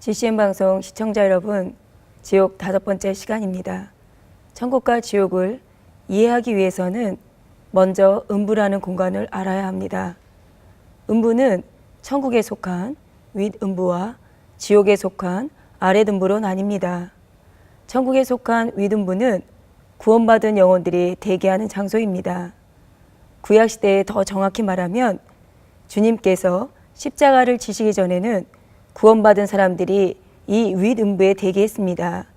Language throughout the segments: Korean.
GCN 방송 시청자 여러분, 지옥 5번째 시간입니다. 천국과 지옥을 이해하기 위해서는 먼저 음부라는 공간을 알아야 합니다. 음부는 천국에 속한 윗음부와 지옥에 속한 아랫음부로 나뉩니다. 천국에 속한 윗음부는 구원받은 영혼들이 대기하는 장소입니다. 구약시대에 더 정확히 말하면 주님께서 십자가를 지시기 전에는 구원받은 사람들이 이 윗음부에 대기했습니다.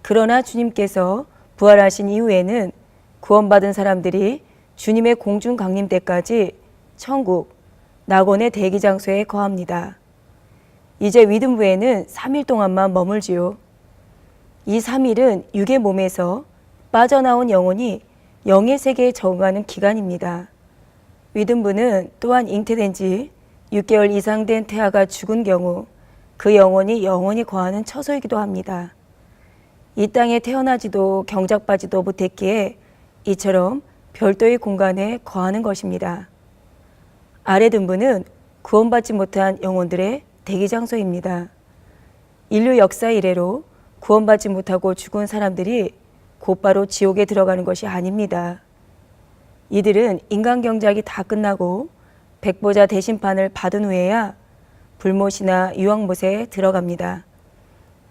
그러나 주님께서 부활하신 이후에는 구원받은 사람들이 주님의 공중 강림 때까지 천국, 낙원의 대기 장소에 거합니다. 이제 윗음부에는 3일 동안만 머물지요. 이 3일은 육의 몸에서 빠져나온 영혼이 영의 세계에 적응하는 기간입니다. 윗음부는 또한 잉태된 지 6개월 이상 된 태아가 죽은 경우 그 영혼이 영원히 거하는 처소이기도 합니다. 이 땅에 태어나지도 경작받지도 못했기에 이처럼 별도의 공간에 거하는 것입니다. 아랫음부는 구원받지 못한 영혼들의 대기장소입니다. 인류 역사 이래로 구원받지 못하고 죽은 사람들이 곧바로 지옥에 들어가는 것이 아닙니다. 이들은 인간 경작이 다 끝나고 백보자 대심판을 받은 후에야 불못이나 유황못에 들어갑니다.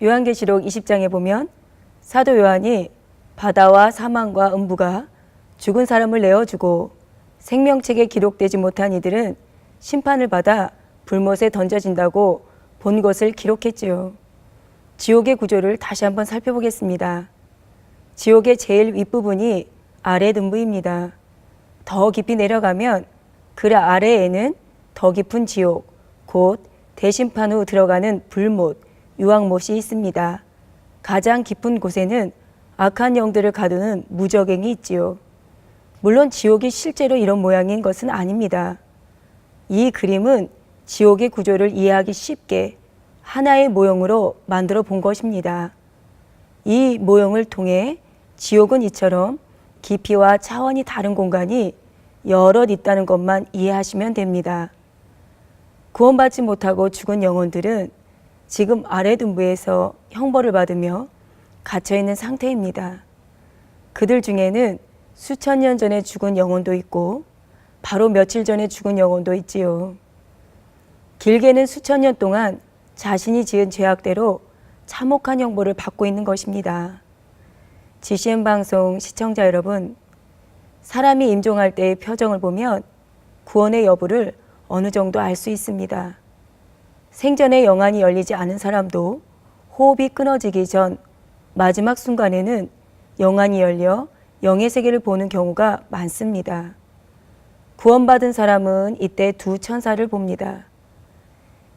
요한계시록 20장에 보면 사도 요한이 바다와 사망과 음부가 죽은 사람을 내어주고 생명책에 기록되지 못한 이들은 심판을 받아 불못에 던져진다고 본 것을 기록했지요. 지옥의 구조를 다시 한번 살펴보겠습니다. 지옥의 제일 윗부분이 아랫음부입니다. 더 깊이 내려가면 그 아래에는 더 깊은 지옥, 곧 대심판 후 들어가는 불못, 유황못이 있습니다. 가장 깊은 곳에는 악한 영들을 가두는 무저갱이 있지요. 물론 지옥이 실제로 이런 모양인 것은 아닙니다. 이 그림은 지옥의 구조를 이해하기 쉽게 하나의 모형으로 만들어 본 것입니다. 이 모형을 통해 지옥은 이처럼 깊이와 차원이 다른 공간이 여럿 있다는 것만 이해하시면 됩니다. 구원받지 못하고 죽은 영혼들은 지금 아랫음부에서 형벌을 받으며 갇혀있는 상태입니다. 그들 중에는 수천 년 전에 죽은 영혼도 있고 바로 며칠 전에 죽은 영혼도 있지요. 길게는 수천 년 동안 자신이 지은 죄악대로 참혹한 형벌을 받고 있는 것입니다. GCN 방송 시청자 여러분, 사람이 임종할 때의 표정을 보면 구원의 여부를 어느 정도 알 수 있습니다. 생전에 영안이 열리지 않은 사람도 호흡이 끊어지기 전 마지막 순간에는 영안이 열려 영의 세계를 보는 경우가 많습니다. 구원받은 사람은 이때 두 천사를 봅니다.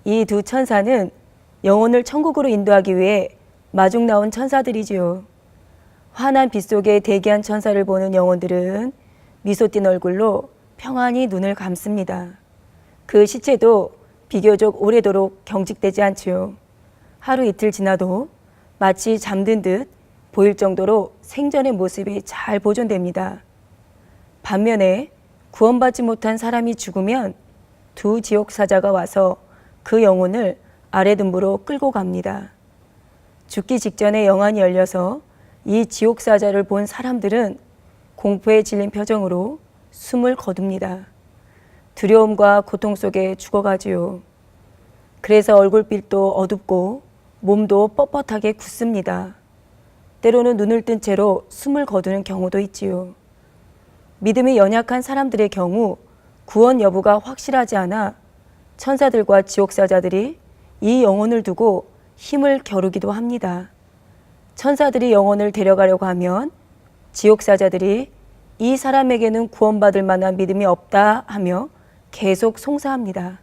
이 두 천사는 영혼을 천국으로 인도하기 위해 마중 나온 천사들이지요. 환한 빛 속에 대기한 천사를 보는 영혼들은 미소 띤 얼굴로 평안히 눈을 감습니다. 그 시체도 비교적 오래도록 경직되지 않지요. 하루 이틀 지나도 마치 잠든 듯 보일 정도로 생전의 모습이 잘 보존됩니다. 반면에 구원받지 못한 사람이 죽으면 두 지옥사자가 와서 그 영혼을 아랫음부로 끌고 갑니다. 죽기 직전에 영안이 열려서 이 지옥사자를 본 사람들은 공포에 질린 표정으로 숨을 거둡니다. 두려움과 고통 속에 죽어가지요. 그래서 얼굴빛도 어둡고 몸도 뻣뻣하게 굳습니다. 때로는 눈을 뜬 채로 숨을 거두는 경우도 있지요. 믿음이 연약한 사람들의 경우 구원 여부가 확실하지 않아 천사들과 지옥사자들이 이 영혼을 두고 힘을 겨루기도 합니다. 천사들이 영혼을 데려가려고 하면 지옥사자들이 이 사람에게는 구원받을 만한 믿음이 없다 하며 계속 송사합니다.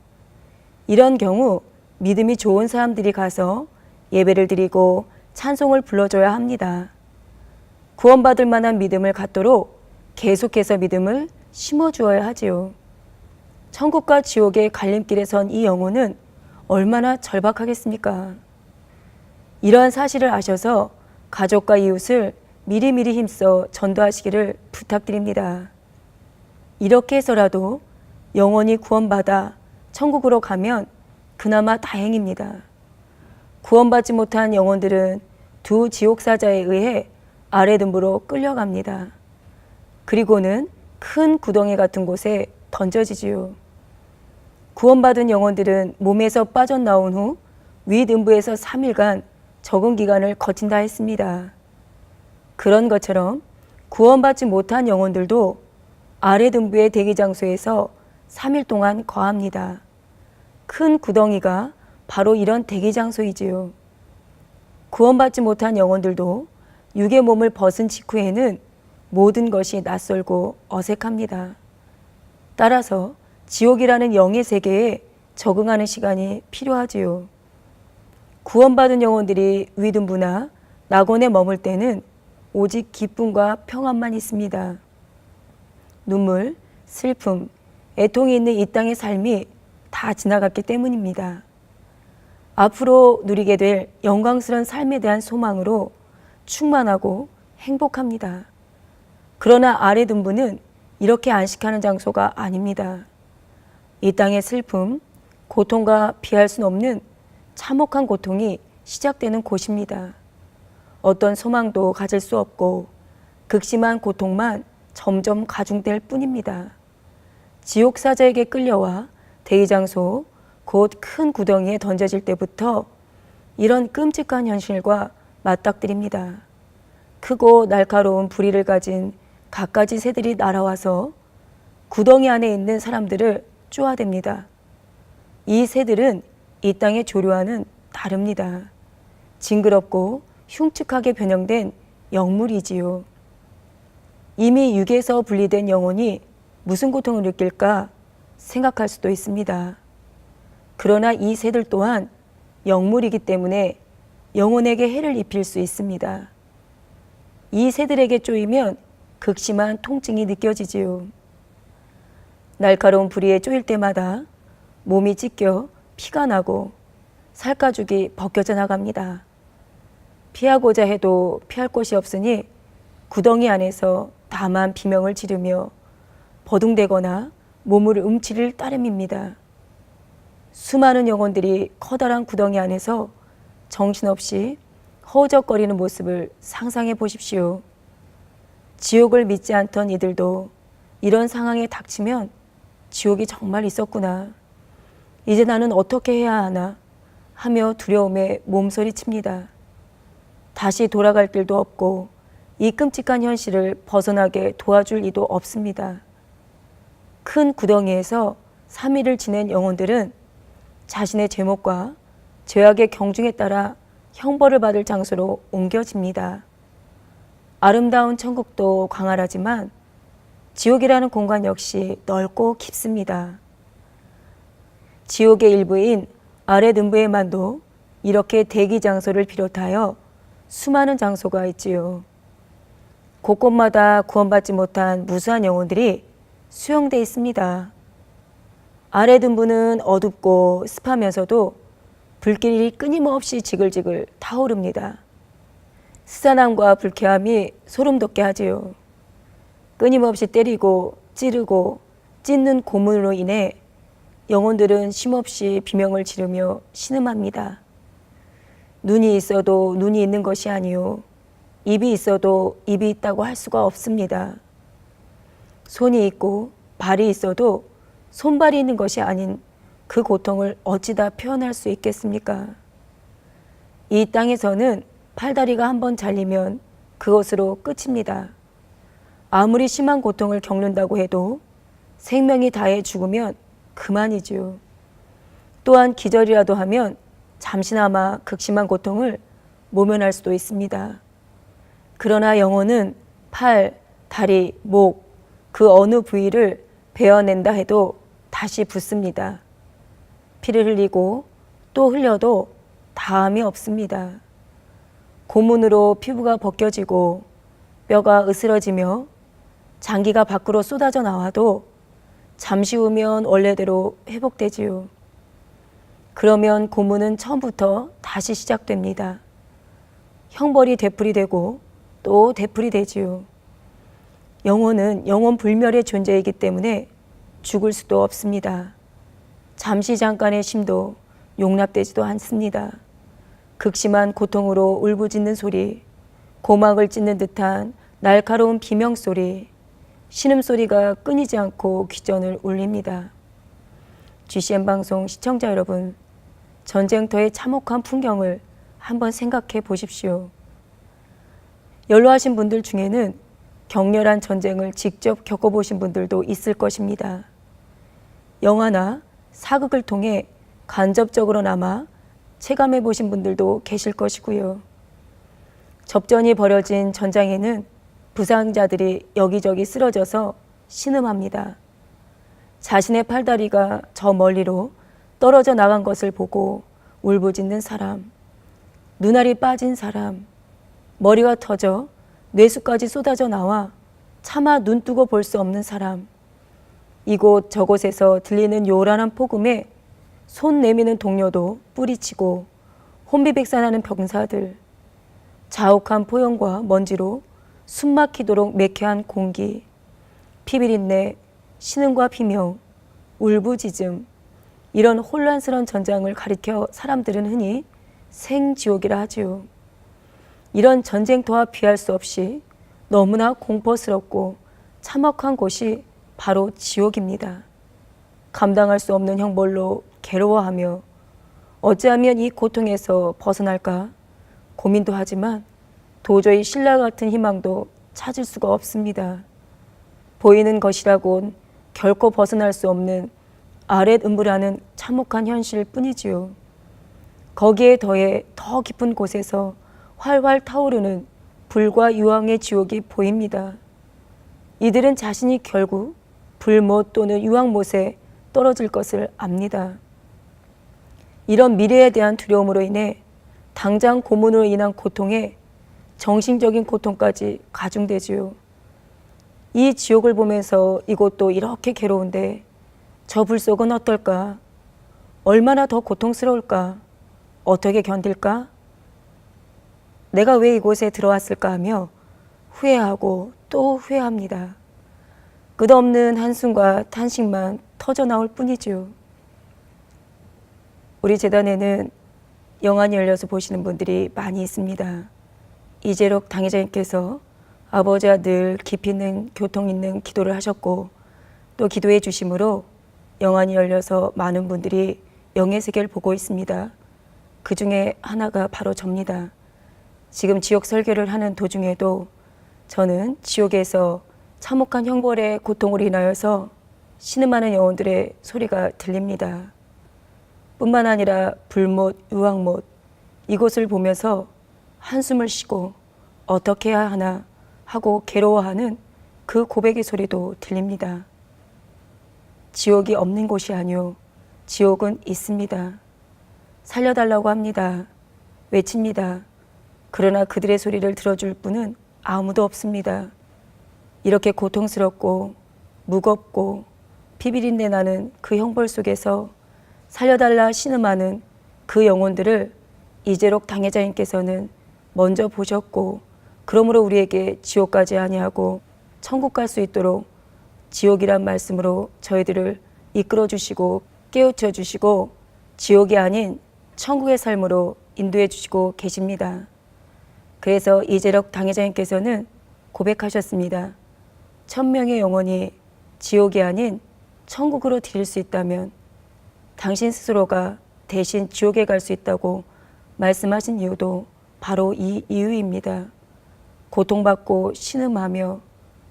이런 경우 믿음이 좋은 사람들이 가서 예배를 드리고 찬송을 불러줘야 합니다. 구원받을 만한 믿음을 갖도록 계속해서 믿음을 심어주어야 하지요. 천국과 지옥의 갈림길에 선 이 영혼은 얼마나 절박하겠습니까? 이러한 사실을 아셔서 가족과 이웃을 미리미리 힘써 전도하시기를 부탁드립니다. 이렇게 해서라도 영원히 구원받아 천국으로 가면 그나마 다행입니다. 구원받지 못한 영혼들은 두 지옥사자에 의해 아래 등부로 끌려갑니다. 그리고는 큰 구덩이 같은 곳에 던져지지요. 구원받은 영혼들은 몸에서 빠져나온 후 윗음부에서 3일간 적응 기간을 거친다 했습니다. 그런 것처럼 구원받지 못한 영혼들도 아래 등부의 대기 장소에서 3일 동안 거합니다. 큰 구덩이가 바로 이런 대기 장소이지요. 구원받지 못한 영혼들도 육의 몸을 벗은 직후에는 모든 것이 낯설고 어색합니다. 따라서 지옥이라는 영의 세계에 적응하는 시간이 필요하지요. 구원받은 영혼들이 윗음부나 낙원에 머물 때는 오직 기쁨과 평안만 있습니다. 눈물, 슬픔, 애통이 있는 이 땅의 삶이 다 지나갔기 때문입니다. 앞으로 누리게 될 영광스러운 삶에 대한 소망으로 충만하고 행복합니다. 그러나 아래 등부는 이렇게 안식하는 장소가 아닙니다. 이 땅의 슬픔, 고통과 피할 수 없는 참혹한 고통이 시작되는 곳입니다. 어떤 소망도 가질 수 없고 극심한 고통만 점점 가중될 뿐입니다. 지옥사자에게 끌려와 대기장소, 곧 큰 구덩이에 던져질 때부터 이런 끔찍한 현실과 맞닥뜨립니다. 크고 날카로운 부리를 가진 갖가지 새들이 날아와서 구덩이 안에 있는 사람들을 쪼아댑니다. 이 새들은 이 땅의 조류와는 다릅니다. 징그럽고 흉측하게 변형된 영물이지요. 이미 육에서 분리된 영혼이 무슨 고통을 느낄까 생각할 수도 있습니다. 그러나 이 새들 또한 영물이기 때문에 영혼에게 해를 입힐 수 있습니다. 이 새들에게 쪼이면 극심한 통증이 느껴지지요. 날카로운 부리에 쪼일 때마다 몸이 찢겨 피가 나고 살가죽이 벗겨져 나갑니다. 피하고자 해도 피할 곳이 없으니 구덩이 안에서 다만 비명을 지르며 버둥대거나 몸을 움츠릴 따름입니다. 수많은 영혼들이 커다란 구덩이 안에서 정신없이 허우적거리는 모습을 상상해 보십시오. 지옥을 믿지 않던 이들도 이런 상황에 닥치면 지옥이 정말 있었구나. 이제 나는 어떻게 해야 하나 하며 두려움에 몸서리칩니다. 다시 돌아갈 길도 없고 이 끔찍한 현실을 벗어나게 도와줄 이도 없습니다. 큰 구덩이에서 3일을 지낸 영혼들은 자신의 제목과 죄악의 경중에 따라 형벌을 받을 장소로 옮겨집니다. 아름다운 천국도 광활하지만 지옥이라는 공간 역시 넓고 깊습니다. 지옥의 일부인 아래 등부에만도 이렇게 대기 장소를 비롯하여 수많은 장소가 있지요. 곳곳마다 구원받지 못한 무수한 영혼들이 수용되어 있습니다. 아래 등부는 어둡고 습하면서도 불길이 끊임없이 지글지글 타오릅니다. 스산함과 불쾌함이 소름 돋게 하지요. 끊임없이 때리고 찌르고 찢는 고문으로 인해 영혼들은 쉼없이 비명을 지르며 신음합니다. 눈이 있어도 눈이 있는 것이 아니요 입이 있어도 입이 있다고 할 수가 없습니다. 손이 있고 발이 있어도 손발이 있는 것이 아닌 그 고통을 어찌다 표현할 수 있겠습니까? 이 땅에서는 팔다리가 한번 잘리면 그것으로 끝입니다. 아무리 심한 고통을 겪는다고 해도 생명이 다해 죽으면 그만이지요. 또한 기절이라도 하면 잠시나마 극심한 고통을 모면할 수도 있습니다. 그러나 영혼은 팔, 다리, 목, 그 어느 부위를 베어낸다 해도 다시 붓습니다. 피를 흘리고 또 흘려도 다함이 없습니다. 고문으로 피부가 벗겨지고 뼈가 으스러지며 장기가 밖으로 쏟아져 나와도 잠시 후면 원래대로 회복되지요. 그러면 고문은 처음부터 다시 시작됩니다. 형벌이 되풀이되고 또 되풀이되지요. 영혼은 영원 불멸의 존재이기 때문에 죽을 수도 없습니다. 잠시 잠깐의 쉼도 용납되지도 않습니다. 극심한 고통으로 울부짖는 소리, 고막을 찢는 듯한 날카로운 비명소리, 신음소리가 끊이지 않고 귀전을 울립니다. GCN 방송 시청자 여러분, 전쟁터의 참혹한 풍경을 한번 생각해 보십시오. 연로하신 분들 중에는 격렬한 전쟁을 직접 겪어보신 분들도 있을 것입니다. 영화나 사극을 통해 간접적으로나마 체감해 보신 분들도 계실 것이고요. 접전이 벌어진 전장에는 부상자들이 여기저기 쓰러져서 신음합니다. 자신의 팔다리가 저 멀리로 떨어져 나간 것을 보고 울부짖는 사람, 눈알이 빠진 사람, 머리가 터져 뇌수까지 쏟아져 나와 차마 눈뜨고 볼 수 없는 사람, 이곳 저곳에서 들리는 요란한 폭음에 손 내미는 동료도 뿌리치고 혼비백산하는 병사들, 자욱한 포용과 먼지로 숨막히도록 매캐한 공기, 피비린내, 신음과 비명, 울부짖음, 이런 혼란스러운 전장을 가리켜 사람들은 흔히 생지옥이라 하지요. 이런 전쟁터와 비할 수 없이 너무나 공포스럽고 참혹한 곳이 바로 지옥입니다. 감당할 수 없는 형벌로 괴로워하며 어찌하면 이 고통에서 벗어날까 고민도 하지만 도저히 신라 같은 희망도 찾을 수가 없습니다. 보이는 것이라곤 결코 벗어날 수 없는 아랫음부라는 참혹한 현실 뿐이지요. 거기에 더해 더 깊은 곳에서 활활 타오르는 불과 유황의 지옥이 보입니다. 이들은 자신이 결국 불못 또는 유황못에 떨어질 것을 압니다. 이런 미래에 대한 두려움으로 인해 당장 고문으로 인한 고통에 정신적인 고통까지 가중되지요. 이 지옥을 보면서 이곳도 이렇게 괴로운데 저 불속은 어떨까? 얼마나 더 고통스러울까? 어떻게 견딜까? 내가 왜 이곳에 들어왔을까 하며 후회하고 또 후회합니다. 끝없는 한숨과 탄식만 터져나올 뿐이죠. 우리 재단에는 영안이 열려서 보시는 분들이 많이 있습니다. 이재록 당회장님께서 아버지와 늘 깊이 있는 교통 있는 기도를 하셨고 또 기도해 주심으로 영안이 열려서 많은 분들이 영의 세계를 보고 있습니다. 그 중에 하나가 바로 접니다. 지금 지옥 설교를 하는 도중에도 저는 지옥에서 참혹한 형벌의 고통으로 인하여서 신음하는 영혼들의 소리가 들립니다. 뿐만 아니라 불못, 유황못 이곳을 보면서 한숨을 쉬고 어떻게 해야 하나 하고 괴로워하는 그 고백의 소리도 들립니다. 지옥이 없는 곳이 아니오. 지옥은 있습니다. 살려달라고 합니다. 외칩니다. 그러나 그들의 소리를 들어줄 분은 아무도 없습니다. 이렇게 고통스럽고 무겁고 비비린내 나는 그 형벌 속에서 살려달라 신음하는 그 영혼들을 이재록 당회장님께서는 먼저 보셨고 그러므로 우리에게 지옥까지 아니하고 천국 갈 수 있도록 지옥이란 말씀으로 저희들을 이끌어 주시고 깨우쳐 주시고 지옥이 아닌 천국의 삶으로 인도해 주시고 계십니다. 그래서 이재록 당회장님께서는 고백하셨습니다. 1000명의 영혼이 지옥이 아닌 천국으로 드릴 수 있다면 당신 스스로가 대신 지옥에 갈 수 있다고 말씀하신 이유도 바로 이 이유입니다. 고통받고 신음하며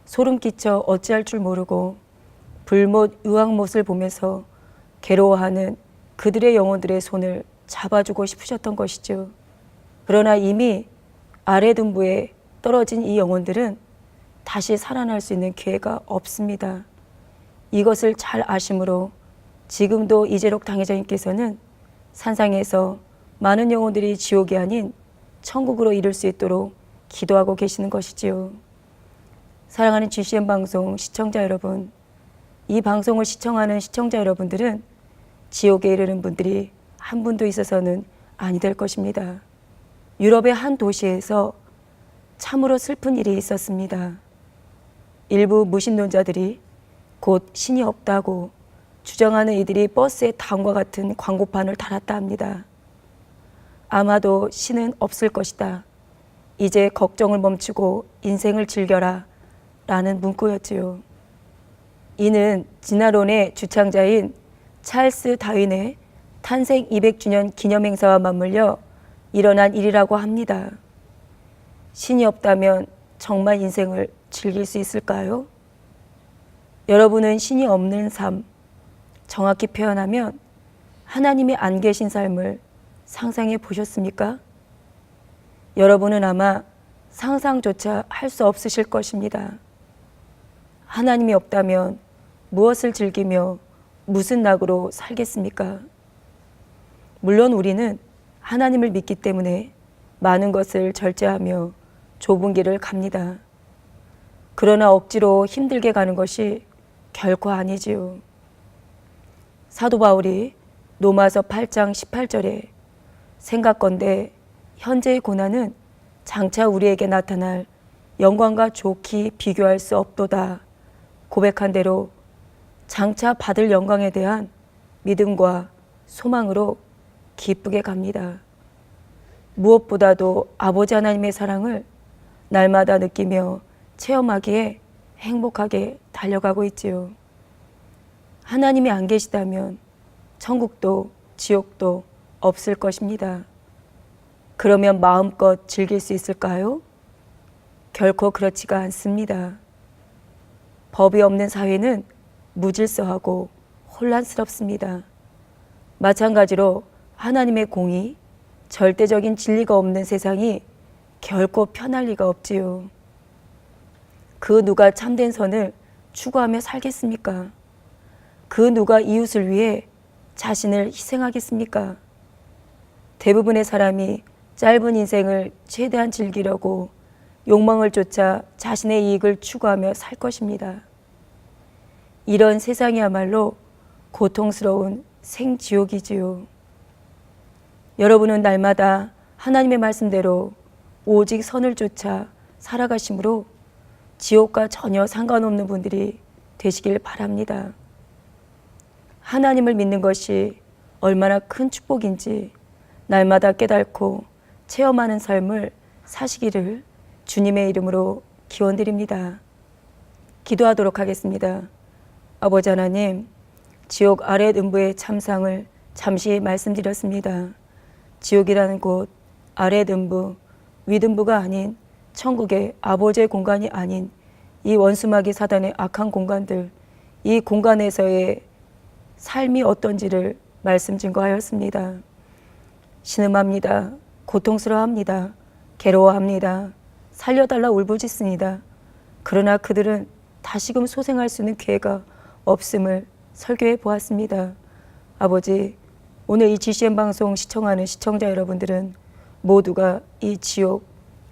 소름 끼쳐 어찌할 줄 모르고 불못 유황못을 보면서 괴로워하는 그들의 영혼들의 손을 잡아주고 싶으셨던 것이죠. 그러나 이미 아랫음부에 떨어진 이 영혼들은 다시 살아날 수 있는 기회가 없습니다. 이것을 잘 아심으로 지금도 이재록 당회장님께서는 산상에서 많은 영혼들이 지옥이 아닌 천국으로 이룰 수 있도록 기도하고 계시는 것이지요. 사랑하는 GCN 방송 시청자 여러분, 이 방송을 시청하는 시청자 여러분들은 지옥에 이르는 분들이 한 분도 있어서는 아니 될 것입니다. 유럽의 한 도시에서 참으로 슬픈 일이 있었습니다. 일부 무신론자들이 곧 신이 없다고 주장하는 이들이 버스에 다음과 같은 광고판을 달았다 합니다. 아마도 신은 없을 것이다. 이제 걱정을 멈추고 인생을 즐겨라. 라는 문구였지요. 이는 진화론의 주창자인 찰스 다윈의 탄생 200주년 기념행사와 맞물려 일어난 일이라고 합니다. 신이 없다면 정말 인생을 즐길 수 있을까요? 여러분은 신이 없는 삶, 정확히 표현하면 하나님이 안 계신 삶을 상상해 보셨습니까? 여러분은 아마 상상조차 할 수 없으실 것입니다. 하나님이 없다면 무엇을 즐기며 무슨 낙으로 살겠습니까? 물론 우리는 하나님을 믿기 때문에 많은 것을 절제하며 좁은 길을 갑니다. 그러나 억지로 힘들게 가는 것이 결코 아니지요. 사도 바울이 로마서 8장 18절에 생각건대 현재의 고난은 장차 우리에게 나타날 영광과 좋게 비교할 수 없도다 고백한 대로 장차 받을 영광에 대한 믿음과 소망으로 기쁘게 갑니다. 무엇보다도 아버지 하나님의 사랑을 날마다 느끼며 체험하기에 행복하게 달려가고 있지요. 하나님이 안 계시다면 천국도 지옥도 없을 것입니다. 그러면 마음껏 즐길 수 있을까요? 결코 그렇지가 않습니다. 법이 없는 사회는 무질서하고 혼란스럽습니다. 마찬가지로 하나님의 공의, 절대적인 진리가 없는 세상이 결코 편할 리가 없지요. 그 누가 참된 선을 추구하며 살겠습니까? 그 누가 이웃을 위해 자신을 희생하겠습니까? 대부분의 사람이 짧은 인생을 최대한 즐기려고 욕망을 쫓아 자신의 이익을 추구하며 살 것입니다. 이런 세상이야말로 고통스러운 생지옥이지요. 여러분은 날마다 하나님의 말씀대로 오직 선을 쫓아 살아가심으로 지옥과 전혀 상관없는 분들이 되시길 바랍니다. 하나님을 믿는 것이 얼마나 큰 축복인지 날마다 깨닫고 체험하는 삶을 사시기를 주님의 이름으로 기원드립니다. 기도하도록 하겠습니다. 아버지 하나님, 지옥 아랫 음부의 참상을 잠시 말씀드렸습니다. 지옥이라는 곳, 아랫 음부, 윗음부가 아닌 천국의 아버지의 공간이 아닌 이 원수마귀 사단의 악한 공간들, 이 공간에서의 삶이 어떤지를 말씀 증거하였습니다. 신음합니다. 고통스러워합니다. 괴로워합니다. 살려달라 울부짖습니다. 그러나 그들은 다시금 소생할 수 있는 기회가 없음을 설교해 보았습니다. 아버지, 오늘 이 GCN 방송 시청하는 시청자 여러분들은 모두가 이 지옥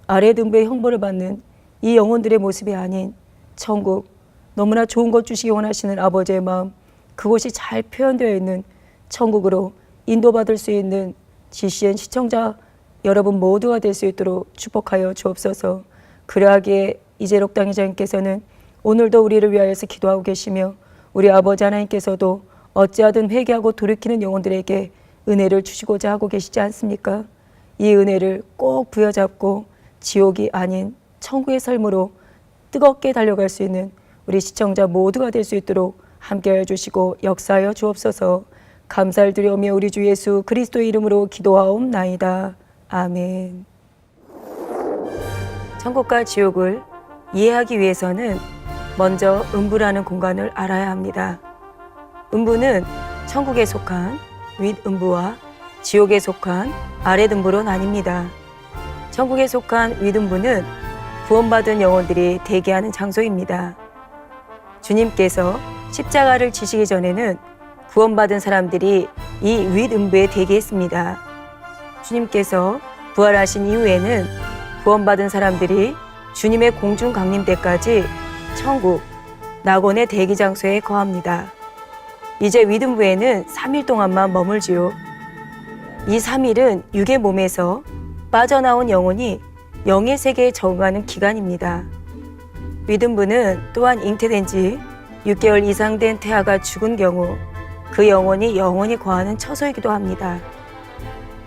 아랫음부의 형벌을 받는 이 영혼들의 모습이 아닌 천국, 너무나 좋은 것 주시기 원하시는 아버지의 마음, 그곳이 잘 표현되어 있는 천국으로 인도받을 수 있는 GCN 시청자 여러분 모두가 될 수 있도록 축복하여 주옵소서. 그러하기에 이재록 당회장님께서는 오늘도 우리를 위하여서 기도하고 계시며 우리 아버지 하나님께서도 어찌하든 회개하고 돌이키는 영혼들에게 은혜를 주시고자 하고 계시지 않습니까? 이 은혜를 꼭 부여잡고 지옥이 아닌 천국의 삶으로 뜨겁게 달려갈 수 있는 우리 시청자 모두가 될 수 있도록 함께하여 주시고 역사하여 주옵소서. 감사를 드리오며 우리 주 예수 그리스도의 이름으로 기도하옵나이다. 아멘. 천국과 지옥을 이해하기 위해서는 먼저 음부라는 공간을 알아야 합니다. 음부는 천국에 속한 윗음부와 지옥에 속한 아랫음부로 나뉩니다. 천국에 속한 윗음부는 구원받은 영혼들이 대기하는 장소입니다. 주님께서 십자가를 지시기 전에는 구원받은 사람들이 이 윗음부에 대기했습니다. 주님께서 부활하신 이후에는 구원받은 사람들이 주님의 공중 강림 때까지 천국, 낙원의 대기 장소에 거합니다. 이제 윗음부에는 3일 동안만 머물지요. 이 3일은 육의 몸에서 빠져나온 영혼이 영의 세계에 적응하는 기간입니다. 윗음부는 또한 잉태된 지 6개월 이상 된 태아가 죽은 경우 그 영혼이 영원히 거하는 처소이기도 합니다.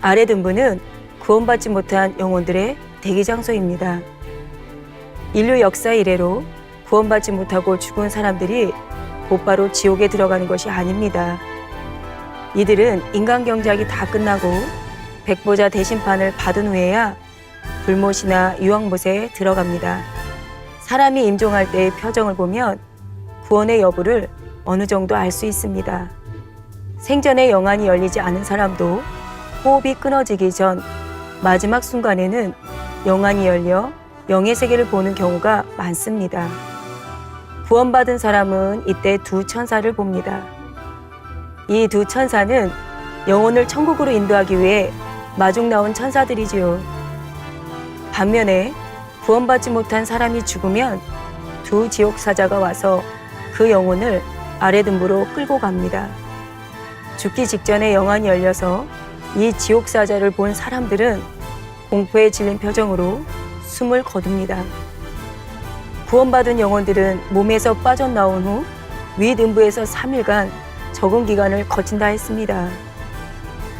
아랫음부는 구원받지 못한 영혼들의 대기 장소입니다. 인류 역사 이래로 구원받지 못하고 죽은 사람들이 곧바로 지옥에 들어가는 것이 아닙니다. 이들은 인간 경작이 다 끝나고 백보자 대심판을 받은 후에야 불못이나 유황못에 들어갑니다. 사람이 임종할 때의 표정을 보면 구원의 여부를 어느 정도 알 수 있습니다. 생전에 영안이 열리지 않은 사람도 호흡이 끊어지기 전 마지막 순간에는 영안이 열려 영의 세계를 보는 경우가 많습니다. 구원받은 사람은 이때 두 천사를 봅니다. 이 두 천사는 영혼을 천국으로 인도하기 위해 마중 나온 천사들이지요. 반면에 구원받지 못한 사람이 죽으면 두 지옥 사자가 와서 그 영혼을 아래 등부로 끌고 갑니다. 죽기 직전에 영안이 열려서 이 지옥 사자를 본 사람들은 공포에 질린 표정으로 숨을 거둡니다. 구원받은 영혼들은 몸에서 빠져나온 후 윗음부에서 3일간 적응 기간을 거친다 했습니다.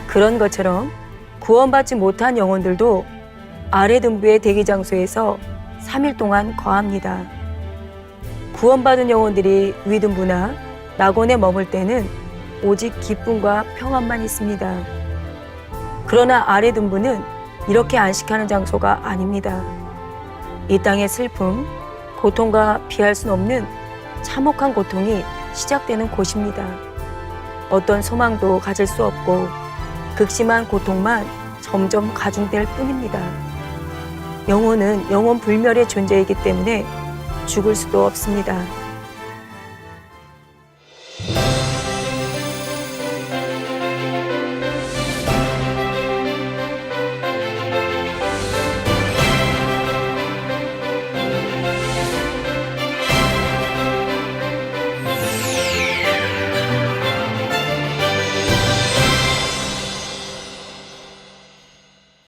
그런 것처럼 구원받지 못한 영혼들도 아래 등부의 대기 장소에서 3일 동안 거합니다. 구원받은 영혼들이 윗음부나 낙원에 머물 때는 오직 기쁨과 평안만 있습니다. 그러나 아래 등부는 이렇게 안식하는 장소가 아닙니다. 이 땅의 슬픔, 고통과 피할 수 없는 참혹한 고통이 시작되는 곳입니다. 어떤 소망도 가질 수 없고 극심한 고통만 점점 가중될 뿐입니다. 영혼은 영원 불멸의 존재이기 때문에 죽을 수도 없습니다.